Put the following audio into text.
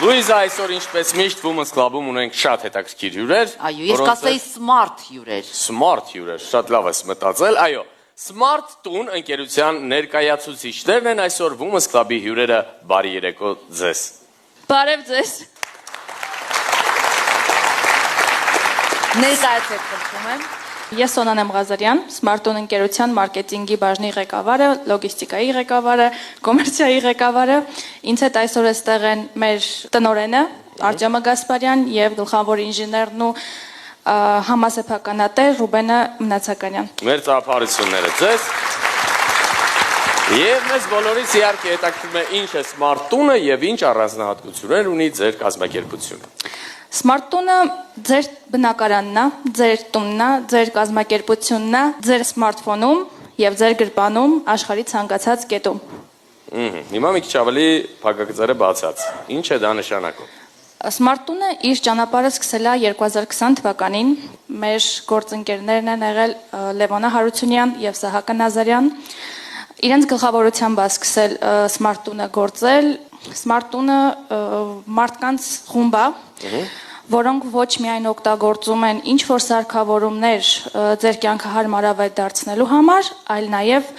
Լուիզա, այսօր ինչպես միշտ Women's Club-ում ունենք շատ հետաքրքիր հյուրեր։ Այո, ես կասեի smart հյուրեր։ Smart հյուրեր, շատ լավ ես մտածել, այո։ Smart տուն ընկերության ներկայացուցիչներն են այսօր Women's Club-ի հյուրերը, բարի երեկո ձեզ։ Բարև ձեզ։ Ներկայացեք խնդրում եմ։ Ես Սոնան եմ Ղազարյան, Smart տուն ընկերության մարքեթինգի բաժնի ղեկավարը, լոգիստիկայի ղեկավարը, կոմերցիայի ղեկավարը։ Ինձ հետ այսօր էստեղ են մեր տնօրենը Արտյոմը Գասպարյան եւ գլխավոր ինժեներն ու համասեփականատեր Ռուբենը Մնացականյան։ Մեր ծափարությունները ձեզ։ Եվ մեզ բոլորից իհարկե հետաքրքրում է ինչ է Smart տունը եւ ինչ առանձնահատկություններ ունի ձեր կազմակերպությունը։ Smart տունը ձեր բնակարանն է, ձեր տունն է, ձեր կազմակերպությունն է, ձեր սմարթֆոնում եւ ձեր գրպանում աշխարհի ցանկացած կետում։ Հիմա մի քիչ ավելի փակագծերը բացած։ Ինչ է դա նշանակում։ Smart տունը իր ճանապարհը սկսել է 2020 թվականին։ Մեր գործընկերներն են եղել Լևոնա Հարությունյան եւ Սահակը Նազարյան։ Իրենց գլխավորությամբ է սկսել Smart տունը գործել։ Smart տունը մարդկանց խումբ է, որոնք ոչ միայն օգտագործում են ինչ որ սարքավորումներ ձեր կյանքը հարմարավետ դարձնելու համար, այլ նաև